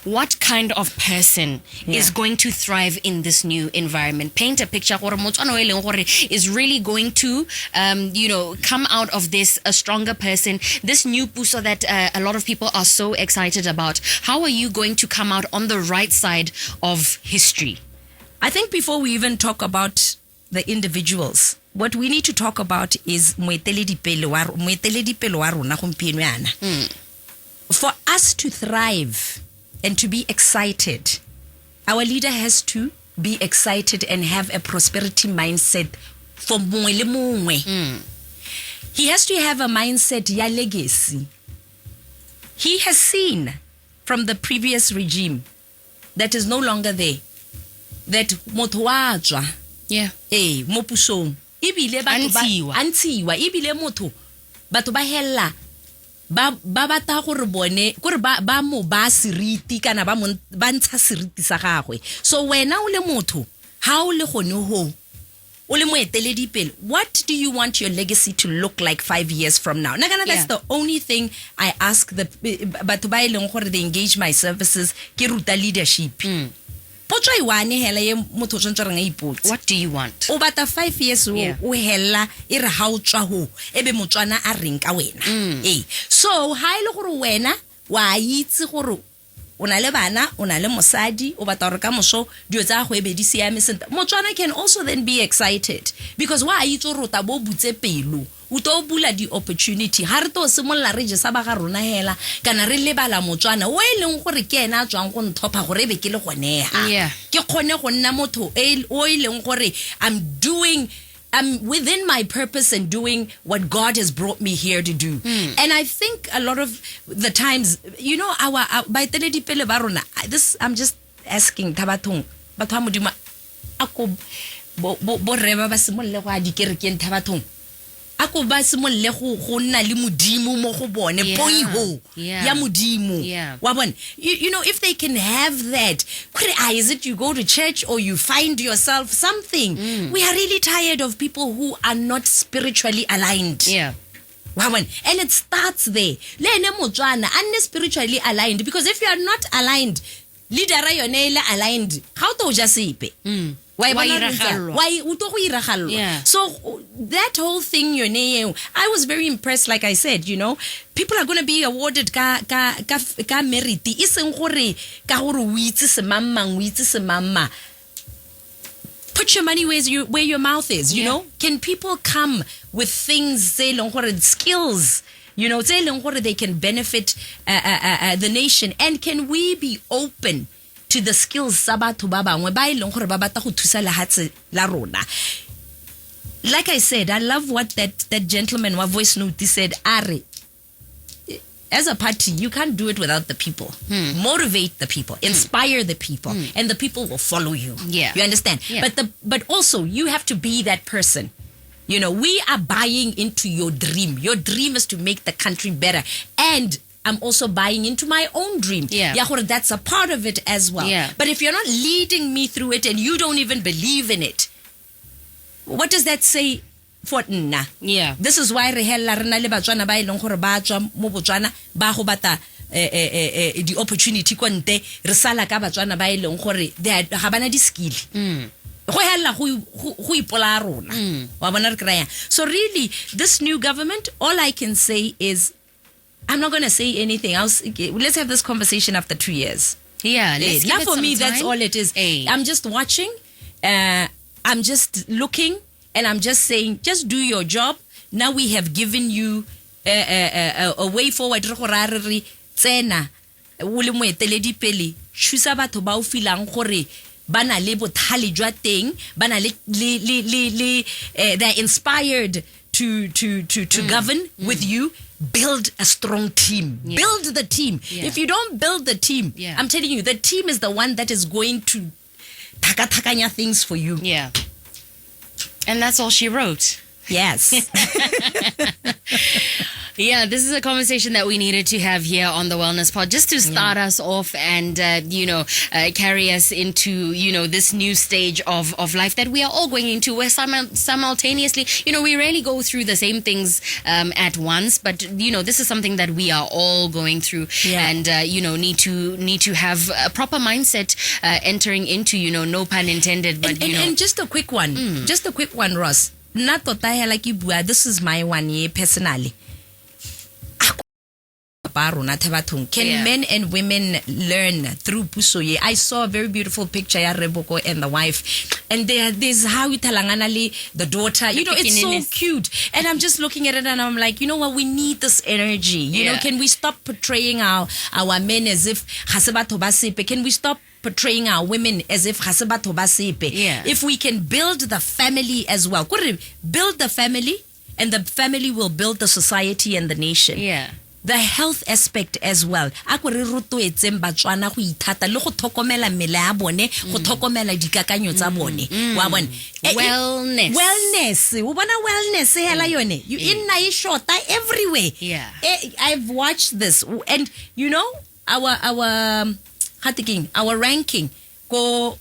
what kind of person is going to thrive in this new environment. Paint a picture is really going to, come out of this a stronger person. This new puso that a lot of people are so excited about. How are you going to come out on the right side of history? I think before we even talk about the individuals, what we need to talk about is moeteledipele wa rona gompieno yana. For us to thrive and to be excited, our leader has to be excited and have a prosperity mindset for mongwe le mongwe. He has to have a mindset ya legacy. He has seen from the previous regime that is no longer there that motho wa tswa mo pusong ibile batho antsiwa ibile motho batho ba hella ba bata gore bone gore ba mo ba seriti kana ba ntsha seriti sa gagwe. So wena o le motho ha o le gone ho o le moeteledipele, what do you want your legacy to look like 5 years from now? That's the only thing I ask the batho ba eleng gore they engage my services ke ruta leadership. What do you want? O bata 5 years o hella e re ha o tswa ho ebe Motswana a reng ka wena. So ha ile gore wena wa itse gore ona le bana, ona le mosadi, o batla gore ka moso dio tsa go ebe di siame senta. Motswana can also then be excited because wa itse gore ta bo butse pelo o to bula di opportunity ha re to semolla re je sa ba ga rona hela kana re lebala Motswana o eleng gore ke ena tswang go nthopa gore be ke le goneha ke kgone go nna motho o eleng gore I'm within my purpose and doing what God has brought me here to do. And I think a lot of the times, our baeteledipele ba rona, this I'm just asking tabathong batho ba modimo ako bo reba ba semolle go a dikerekeng tabathong ako ba semolle go nna le modimo mo go bone poiho ya modimo wa bona. If they can have that, is it you go to church or you find yourself something? We are really tired of people who are not spiritually aligned. And it starts there. Lene Motswana and spiritually aligned, because if you are not aligned, leader yone aligned, how to just say why uto go iragallwa. So that whole thing I was very impressed. Like I said, people are going to be awarded ka merit iseng gore ka gore o itse se mamma. Put your money where your mouth is, you know. Can people come with things, say skills You know, tse leng gore they can benefit the nation. And can we be open to the skills sa batho ba bangwe ba leng gore ba batla go thusa lehatse la rona? Like I said, I love what that gentleman wa voice note said. Are, as a party, you can't do it without the people. Motivate the people, inspire the people, and the people will follow you. Yeah. You understand? Yeah. But also you have to be that person. You know, we are buying into your dream. Your dream is to make the country better. And I'm also buying into my own dream. Yeah. That's a part of it as well. Yeah. But if you're not leading me through it and you don't even believe in it, what does that say for nna? Yeah. This is why re hella rena le Batswana ba ileng gore ba tswa mo Botswana ba go bata the opportunity ko nte re sala ka Batswana ba ileng gore ga bana di skill. Go hella go ipola rona. Wa bona re kraya. So really, this new government, all I can say is, I'm not going to say anything else. Let's have this conversation after 2 years. Yeah. Let's Now give it for some me, that's time. all it is. Hey. I'm just watching. I'm just looking, and I'm just saying, just do your job. Now we have given you a way forward. Tsena o le moeteledi pele, thusa batho ba o filang gore bana le bothale jwa teng, bana le they're inspired to govern with you. Build a strong team. Yeah. Build the team. Yeah. If you don't build the team, Yeah. I'm telling you, the team is the one that is going to takanya things for you. Yeah. And that's all she wrote. Yes. Yeah, this is a conversation that we needed to have here on the Wellness Pod, just to start us off and, carry us into, this new stage of life that we are all going into, where simultaneously, we rarely go through the same things at once, but, this is something that we are all going through and, need to have a proper mindset entering into, no pun intended, but, and just a quick one, Ross. Not tota like you, this is my 1 year personally. Can men and women learn through Pusoye? I saw a very beautiful picture ya Reboko and the wife, and there's how the daughter, it's so cute. And I'm just looking at it and I'm like, you know what, we need this energy. You know, can we stop portraying our men as if can we stop portraying our women as if if we can build the family as well, build the family, and the family will build the society and the nation. The health aspect as well. Ako re rotloetseng Batswana go ithata le go tlhokomela mmele ya bone, go tlhokomela dikakanyo tsa bone. Wa bona? Wellness. O bona wellness hela yone. You inna e shota everywhere. Yeah. I've watched this, and our ranking go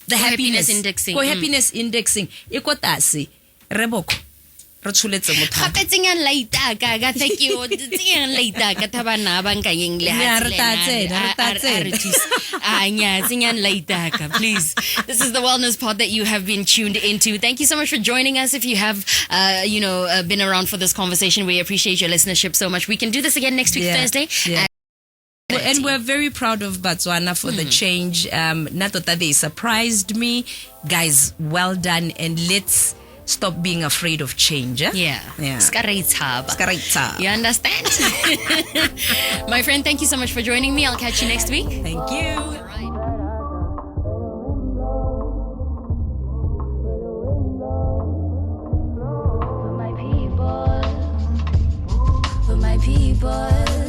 the happiness indexing. Go happiness indexing. E ko tase. Reboko. Thank you. Please, this is the Wellness Pod that you have been tuned into. Thank you so much for joining us. If you have been around for this conversation, we appreciate your listenership so much. We can do this again next week, Thursday. And we're very proud of Botswana for the change. Not that they surprised me. Guys, well done, and let's stop being afraid of change. Yeah. Skareitsa. You understand? My friend, thank you so much for joining me. I'll catch you next week. Thank you. For my people.